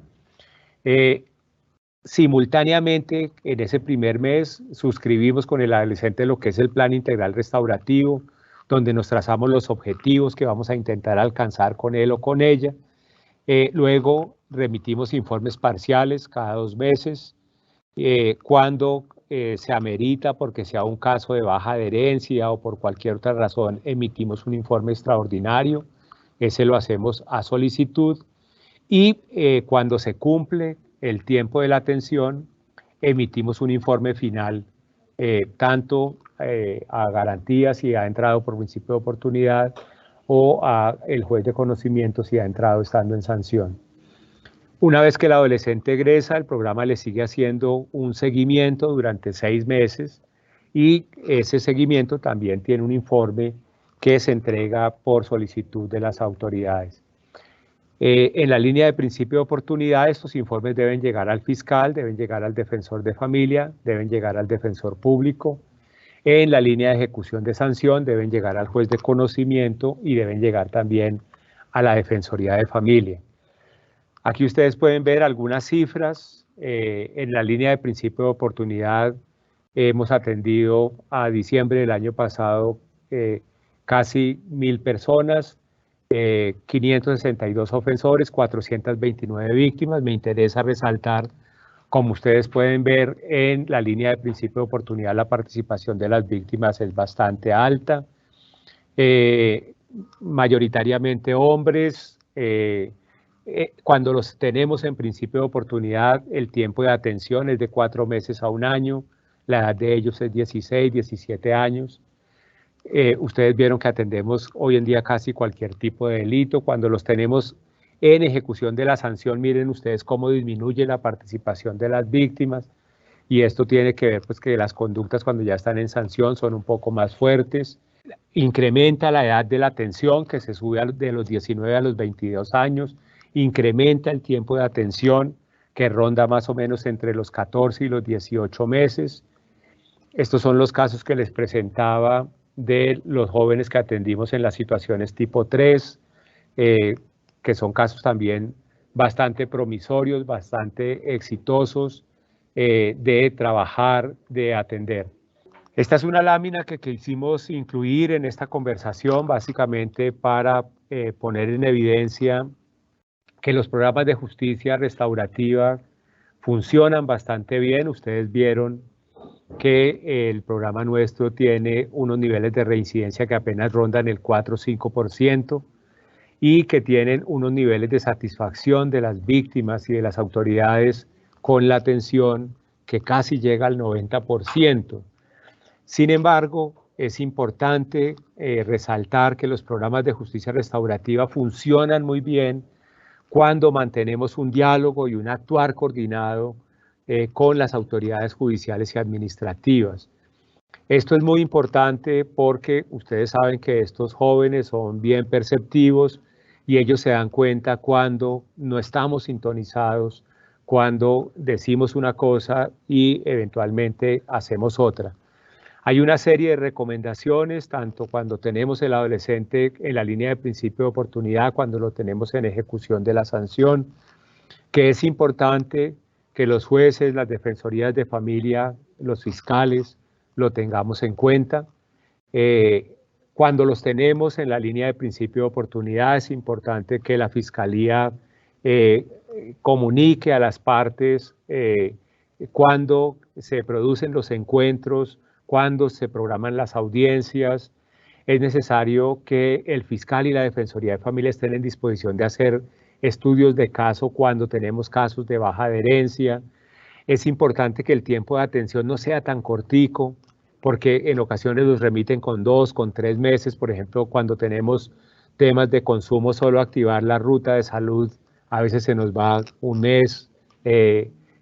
S2: Simultáneamente, en ese primer mes, suscribimos con el adolescente lo que es el Plan Integral Restaurativo, donde nos trazamos los objetivos que vamos a intentar alcanzar con él o con ella. Luego, remitimos informes parciales cada 2 meses, cuando se amerita porque sea un caso de baja adherencia o por cualquier otra razón, emitimos un informe extraordinario. Ese lo hacemos a solicitud. y cuando se cumple el tiempo de la atención, emitimos un informe final, tanto a garantía si ha entrado por principio de oportunidad o a el juez de conocimiento si ha entrado estando en sanción. Una vez que el adolescente egresa, el programa le sigue haciendo un seguimiento durante 6 meses y ese seguimiento también tiene un informe que se entrega por solicitud de las autoridades. En la línea de principio de oportunidad, estos informes deben llegar al fiscal, deben llegar al defensor de familia, deben llegar al defensor público. En la línea de ejecución de sanción deben llegar al juez de conocimiento y deben llegar también a la Defensoría de Familia. Aquí ustedes pueden ver algunas cifras. En la línea de principio de oportunidad hemos atendido a diciembre del año pasado casi 1000 personas, 562 ofensores, 429 víctimas. Me interesa resaltar, como ustedes pueden ver en la línea de principio de oportunidad, la participación de las víctimas es bastante alta, mayoritariamente hombres. Cuando los tenemos en principio de oportunidad, el tiempo de atención es de 4 meses a 1 año, la edad de ellos es 16, 17 años. Ustedes vieron que atendemos hoy en día casi cualquier tipo de delito. Cuando los tenemos en ejecución de la sanción, miren ustedes cómo disminuye la participación de las víctimas, y esto tiene que ver pues que las conductas cuando ya están en sanción son un poco más fuertes. Incrementa la edad de la atención, que se sube de los 19 a los 22 años, incrementa el tiempo de atención, que ronda más o menos entre los 14 y los 18 meses. Estos son los casos que les presentaba de los jóvenes que atendimos en las situaciones tipo 3, que son casos también bastante promisorios, bastante exitosos de trabajar, de atender. Esta es una lámina que quisimos incluir en esta conversación básicamente para poner en evidencia que los programas de justicia restaurativa funcionan bastante bien. Ustedes vieron que el programa nuestro tiene unos niveles de reincidencia que apenas rondan el 4 o 5% y que tienen unos niveles de satisfacción de las víctimas y de las autoridades con la atención que casi llega al 90%. Sin embargo, es importante resaltar que los programas de justicia restaurativa funcionan muy bien cuando mantenemos un diálogo y un actuar coordinado con las autoridades judiciales y administrativas. Esto es muy importante porque ustedes saben que estos jóvenes son bien perceptivos y ellos se dan cuenta cuando no estamos sintonizados, cuando decimos una cosa y eventualmente hacemos otra. Hay una serie de recomendaciones, tanto cuando tenemos el adolescente en la línea de principio de oportunidad, cuando lo tenemos en ejecución de la sanción, que es importante que los jueces, las defensorías de familia, los fiscales, lo tengamos en cuenta. Cuando los tenemos en la línea de principio de oportunidad, es importante que la fiscalía comunique a las partes cuando se producen los encuentros, cuando se programan las audiencias. Es necesario que el fiscal y la Defensoría de Familia estén en disposición de hacer estudios de caso cuando tenemos casos de baja adherencia. Es importante que el tiempo de atención no sea tan cortico, porque en ocasiones los remiten con 2, con 3 meses. Por ejemplo, cuando tenemos temas de consumo, solo activar la ruta de salud, a veces se nos va 1 mes.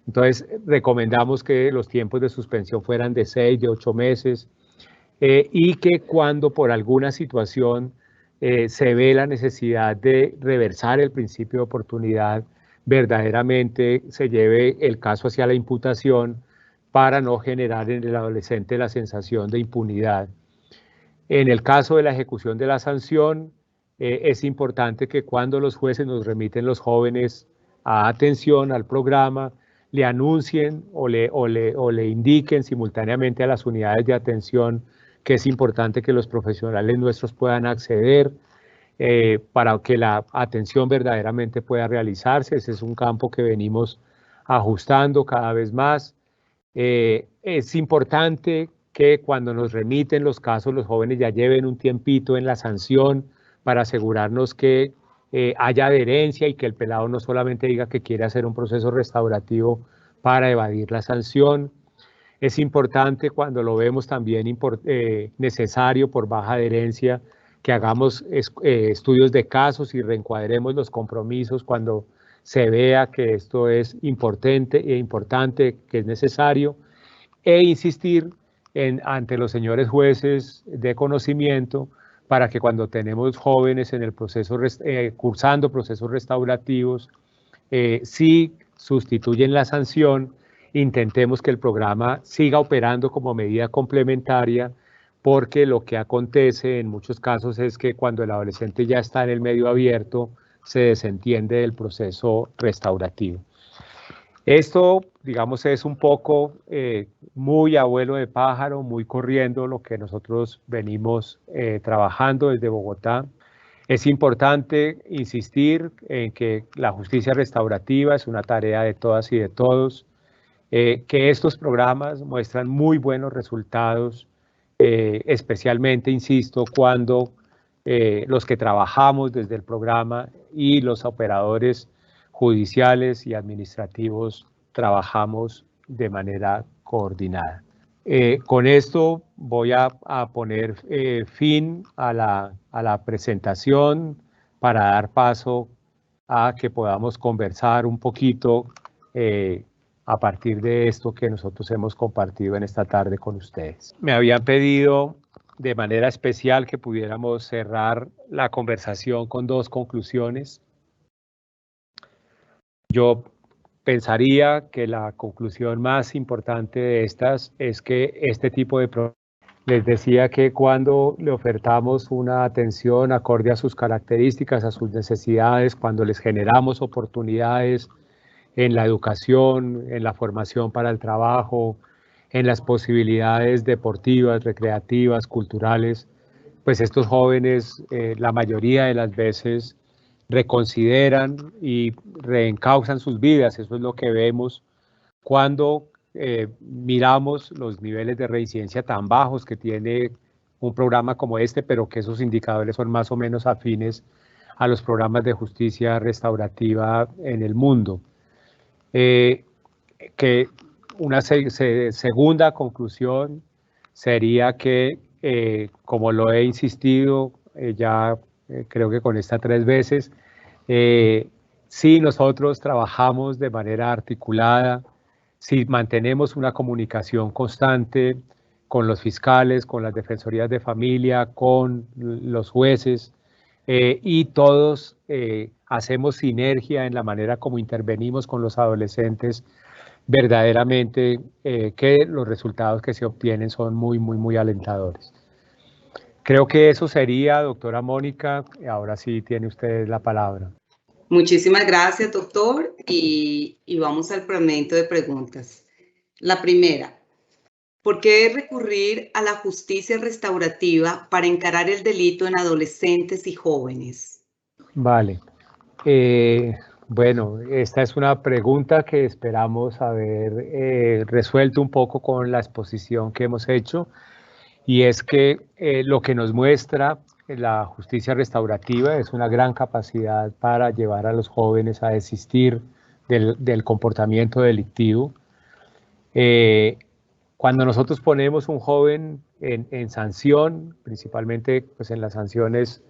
S2: Entonces, recomendamos que los tiempos de suspensión fueran de 6, de 8 meses, y que cuando por alguna situación se ve la necesidad de reversar el principio de oportunidad, verdaderamente se lleve el caso hacia la imputación para no generar en el adolescente la sensación de impunidad. En el caso de la ejecución de la sanción, es importante que cuando los jueces nos remiten los jóvenes a atención al programa, le anuncien o le indiquen simultáneamente a las unidades de atención que es importante que los profesionales nuestros puedan acceder para que la atención verdaderamente pueda realizarse. Ese es un campo que venimos ajustando cada vez más. Es importante que cuando nos remiten los casos, los jóvenes ya lleven un tiempito en la sanción para asegurarnos que haya adherencia y que el pelado no solamente diga que quiere hacer un proceso restaurativo para evadir la sanción. Es importante cuando lo vemos también necesario por baja adherencia que hagamos estudios de casos y reencuadremos los compromisos cuando se vea que esto es importante, que es necesario, e insistir ante los señores jueces de conocimiento para que cuando tenemos jóvenes en el proceso, cursando procesos restaurativos, si sustituyen la sanción, intentemos que el programa siga operando como medida complementaria, porque lo que acontece en muchos casos es que cuando el adolescente ya está en el medio abierto, se desentiende del proceso restaurativo. Esto, digamos, es un poco muy a vuelo de pájaro, muy corriendo lo que nosotros venimos trabajando desde Bogotá. Es importante insistir en que la justicia restaurativa es una tarea de todas y de todos, que estos programas muestran muy buenos resultados, especialmente, insisto, cuando los que trabajamos desde el programa y los operadores judiciales y administrativos trabajamos de manera coordinada. Con esto voy a poner fin a la presentación para dar paso a que podamos conversar un poquito a partir de esto que nosotros hemos compartido en esta tarde con ustedes. Me habían pedido de manera especial que pudiéramos cerrar la conversación con dos conclusiones. Yo pensaría que la conclusión más importante de estas es que este tipo de programas, les decía que cuando le ofertamos una atención acorde a sus características, a sus necesidades, cuando les generamos oportunidades en la educación, en la formación para el trabajo, en las posibilidades deportivas, recreativas, culturales, pues estos jóvenes la mayoría de las veces reconsideran y reencauzan sus vidas. Eso es lo que vemos cuando miramos los niveles de reincidencia tan bajos que tiene un programa como este, pero que esos indicadores son más o menos afines a los programas de justicia restaurativa en el mundo. Que una segunda conclusión sería que, como lo he insistido creo que con esta 3 veces, si nosotros trabajamos de manera articulada, si mantenemos una comunicación constante con los fiscales, con las defensorías de familia, con los jueces, y todos hacemos sinergia en la manera como intervenimos con los adolescentes, verdaderamente que los resultados que se obtienen son muy, muy, muy alentadores. Creo que eso sería, doctora Mónica. Ahora sí tiene usted la palabra.
S1: Muchísimas gracias, doctor. Y vamos al fragmento de preguntas. La primera, ¿por qué recurrir a la justicia restaurativa para encarar el delito en adolescentes y jóvenes?
S2: Vale. Bueno, esta es una pregunta que esperamos haber resuelto un poco con la exposición que hemos hecho, y es que lo que nos muestra la justicia restaurativa es una gran capacidad para llevar a los jóvenes a desistir del comportamiento delictivo. Cuando nosotros ponemos un joven en sanción, principalmente pues en las sanciones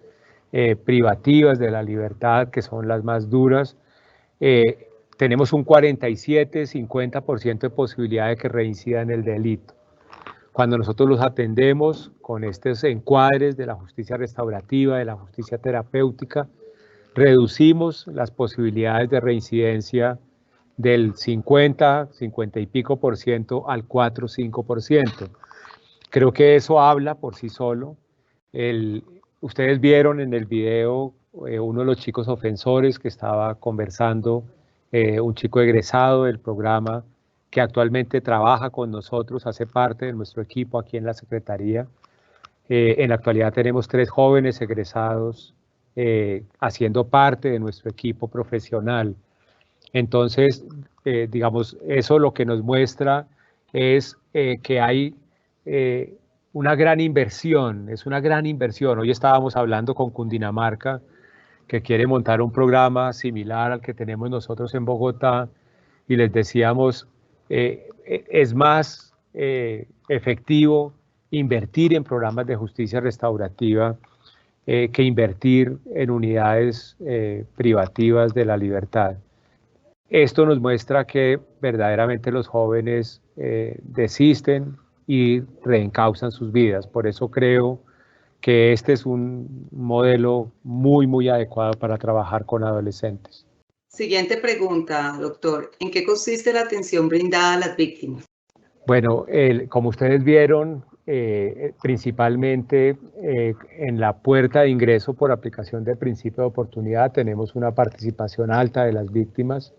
S2: privativas de la libertad, que son las más duras, tenemos un 47-50% de posibilidad de que reincida en el delito. Cuando nosotros los atendemos con estos encuadres de la justicia restaurativa, de la justicia terapéutica, reducimos las posibilidades de reincidencia del 50 y pico por ciento al 4-5%. Creo que eso habla por sí solo. Ustedes vieron en el video uno de los chicos ofensores que estaba conversando, un chico egresado del programa que actualmente trabaja con nosotros, hace parte de nuestro equipo aquí en la Secretaría. En la actualidad tenemos 3 jóvenes egresados haciendo parte de nuestro equipo profesional. Entonces, digamos, eso lo que nos muestra es que hay una gran inversión, es una gran inversión. Hoy estábamos hablando con Cundinamarca que quiere montar un programa similar al que tenemos nosotros en Bogotá, y les decíamos, es más efectivo invertir en programas de justicia restaurativa que invertir en unidades privativas de la libertad. Esto nos muestra que verdaderamente los jóvenes desisten y reencauzan sus vidas. Por eso creo que este es un modelo muy adecuado para trabajar con adolescentes.
S1: Siguiente pregunta, doctor. ¿En qué consiste la atención brindada a las víctimas?
S2: Bueno, como ustedes vieron, principalmente en la puerta de ingreso por aplicación del principio de oportunidad tenemos una participación alta de las víctimas.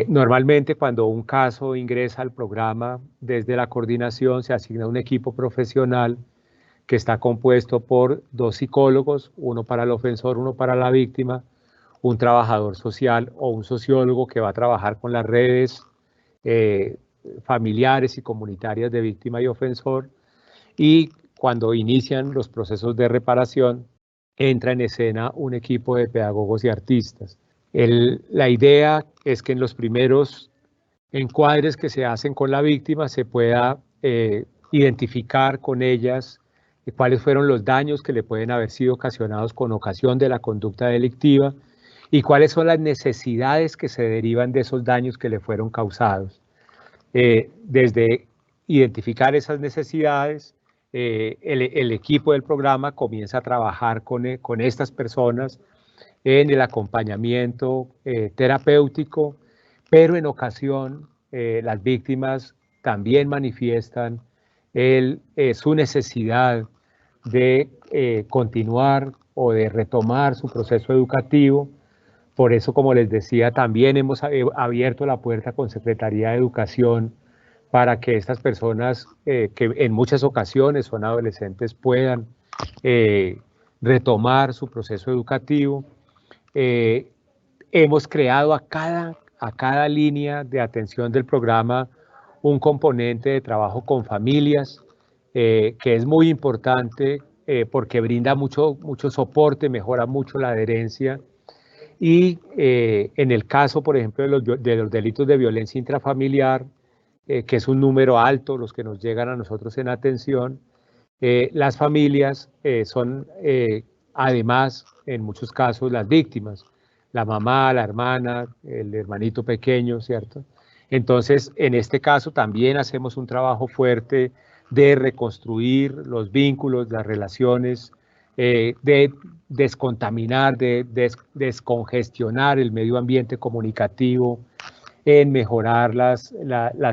S2: Normalmente cuando un caso ingresa al programa, desde la coordinación se asigna un equipo profesional que está compuesto por 2 psicólogos, uno para el ofensor, uno para la víctima, un trabajador social o un sociólogo que va a trabajar con las redes familiares y comunitarias de víctima y ofensor, y cuando inician los procesos de reparación entra en escena un equipo de pedagogos y artistas. La idea es que en los primeros encuadres que se hacen con la víctima se pueda identificar con ellas cuáles fueron los daños que le pueden haber sido ocasionados con ocasión de la conducta delictiva y cuáles son las necesidades que se derivan de esos daños que le fueron causados. Desde identificar esas necesidades, el equipo del programa comienza a trabajar con estas personas en el acompañamiento terapéutico, pero en ocasión las víctimas también manifiestan su necesidad de continuar o de retomar su proceso educativo. Por eso, como les decía, también hemos abierto la puerta con Secretaría de Educación para que estas personas, que en muchas ocasiones son adolescentes, puedan retomar su proceso educativo. Hemos creado a cada línea de atención del programa un componente de trabajo con familias, que es muy importante porque brinda mucho soporte, mejora mucho la adherencia. Y en el caso, por ejemplo, de los delitos de violencia intrafamiliar, que es un número alto los que nos llegan a nosotros en atención, las familias son además, en muchos casos, las víctimas, la mamá, la hermana, el hermanito pequeño, ¿cierto? Entonces, en este caso también hacemos un trabajo fuerte de reconstruir los vínculos, las relaciones, de descontaminar, de descongestionar el medio ambiente comunicativo, en mejorar las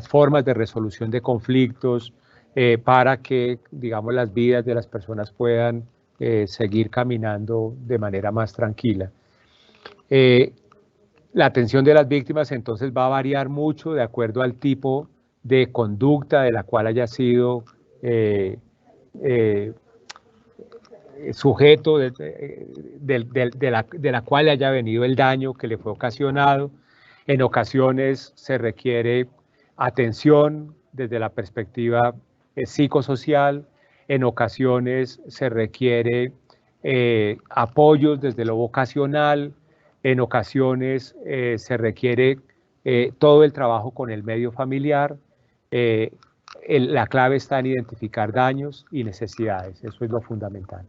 S2: formas de resolución de conflictos para que, digamos, las vidas de las personas puedan seguir caminando de manera más tranquila. La atención de las víctimas entonces va a variar mucho de acuerdo al tipo de conducta de la cual haya sido sujeto, de la cual haya venido el daño que le fue ocasionado. En ocasiones se requiere atención desde la perspectiva psicosocial, en ocasiones se requiere apoyos desde lo vocacional, en ocasiones se requiere todo el trabajo con el medio familiar. La clave está en identificar daños y necesidades, eso es lo fundamental.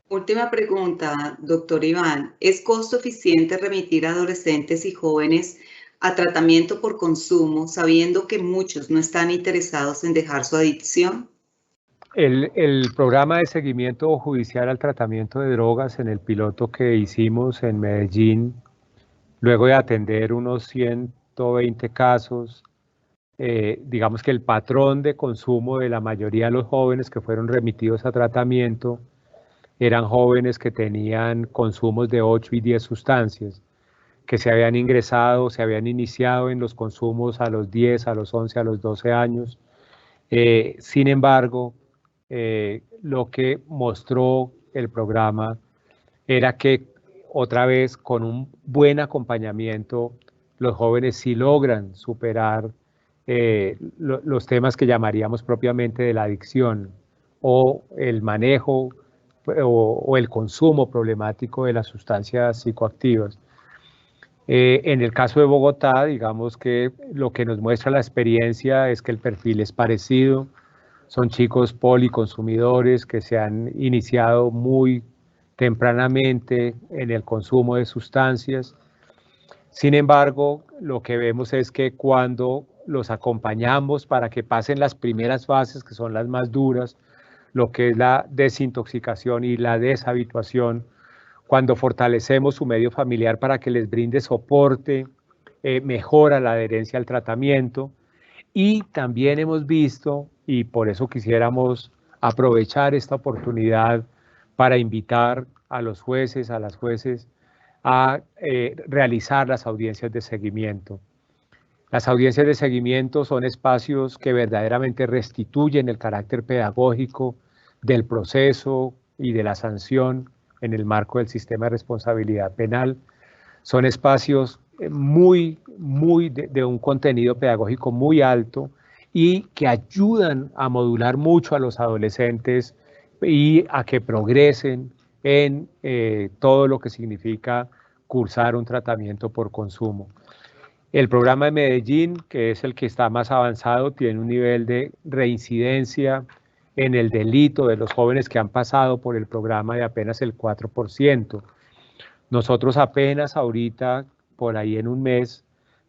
S1: Última pregunta, doctor Iván. ¿Es costo eficiente remitir a adolescentes y jóvenes a tratamiento por consumo, sabiendo que muchos no están interesados en dejar su adicción?
S2: El programa de seguimiento judicial al tratamiento de drogas en el piloto que hicimos en Medellín, luego de atender unos 120 casos, digamos que el patrón de consumo de la mayoría de los jóvenes que fueron remitidos a tratamiento eran jóvenes que tenían consumos de 8 y 10 sustancias, que se habían ingresado, se habían iniciado en los consumos a los 10, a los 11, a los 12 años. Sin embargo, lo que mostró el programa era que otra vez con un buen acompañamiento los jóvenes sí logran superar los temas que llamaríamos propiamente de la adicción o el manejo o el consumo problemático de las sustancias psicoactivas. En el caso de Bogotá, digamos que lo que nos muestra la experiencia es que el perfil es parecido. Son chicos policonsumidores que se han iniciado muy tempranamente en el consumo de sustancias. Sin embargo, lo que vemos es que cuando los acompañamos para que pasen las primeras fases, que son las más duras, lo que es la desintoxicación y la deshabituación, cuando fortalecemos su medio familiar para que les brinde soporte, mejora la adherencia al tratamiento. Y también hemos visto, y por eso quisiéramos aprovechar esta oportunidad para invitar a los jueces, a las jueces, a realizar las audiencias de seguimiento. Las audiencias de seguimiento son espacios que verdaderamente restituyen el carácter pedagógico del proceso y de la sanción en el marco del sistema de responsabilidad penal. Son espacios de un contenido pedagógico muy alto y que ayudan a modular mucho a los adolescentes y a que progresen en todo lo que significa cursar un tratamiento por consumo. El programa de Medellín, que es el que está más avanzado, tiene un nivel de reincidencia en el delito de los jóvenes que han pasado por el programa de apenas el 4%. Nosotros apenas ahorita, por ahí en un mes,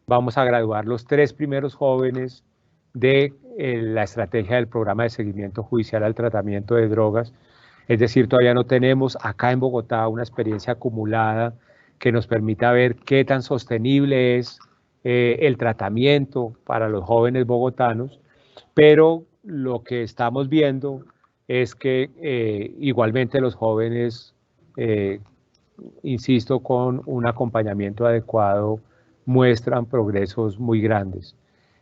S2: vamos a graduar los 3 primeros jóvenes de la estrategia del programa de seguimiento judicial al tratamiento de drogas. Es decir, todavía no tenemos acá en Bogotá una experiencia acumulada que nos permita ver qué tan sostenible es el tratamiento para los jóvenes bogotanos, pero lo que estamos viendo es que igualmente los jóvenes, insisto, con un acompañamiento adecuado, muestran progresos muy grandes.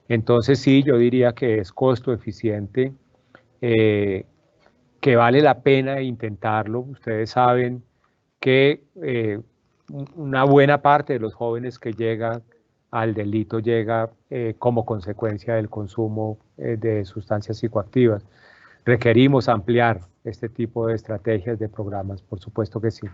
S2: Entonces sí, yo diría que es costo eficiente, que vale la pena intentarlo. Ustedes saben que una buena parte de los jóvenes que llegan al delito llega como consecuencia del consumo de sustancias psicoactivas. Requerimos ampliar este tipo de estrategias, de programas, por supuesto que sí.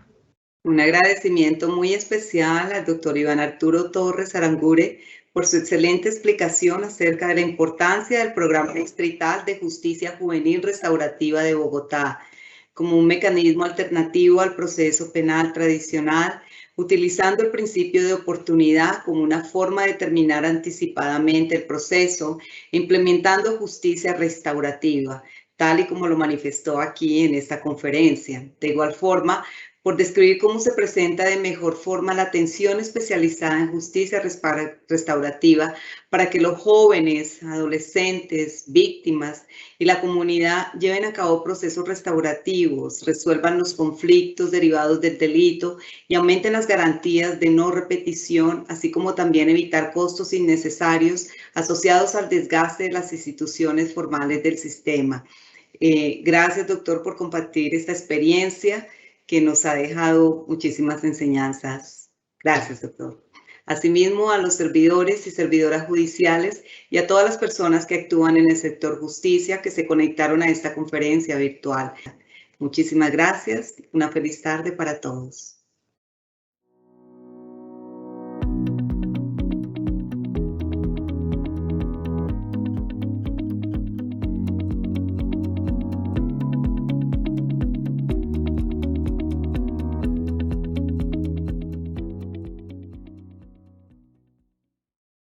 S1: Un agradecimiento muy especial al doctor Iván Arturo Torres Arangure por su excelente explicación acerca de la importancia del Programa Distrital de Justicia Juvenil Restaurativa de Bogotá como un mecanismo alternativo al proceso penal tradicional, utilizando el principio de oportunidad como una forma de terminar anticipadamente el proceso, implementando justicia restaurativa, tal y como lo manifestó aquí en esta conferencia. De igual forma, por describir cómo se presenta de mejor forma la atención especializada en justicia restaurativa para que los jóvenes, adolescentes, víctimas y la comunidad lleven a cabo procesos restaurativos, resuelvan los conflictos derivados del delito y aumenten las garantías de no repetición, así como también evitar costos innecesarios asociados al desgaste de las instituciones formales del sistema. Gracias, doctor, por compartir esta experiencia que nos ha dejado muchísimas enseñanzas. Gracias, doctor. Asimismo, a los servidores y servidoras judiciales y a todas las personas que actúan en el sector justicia que se conectaron a esta conferencia virtual. Muchísimas gracias. Una feliz tarde para todos.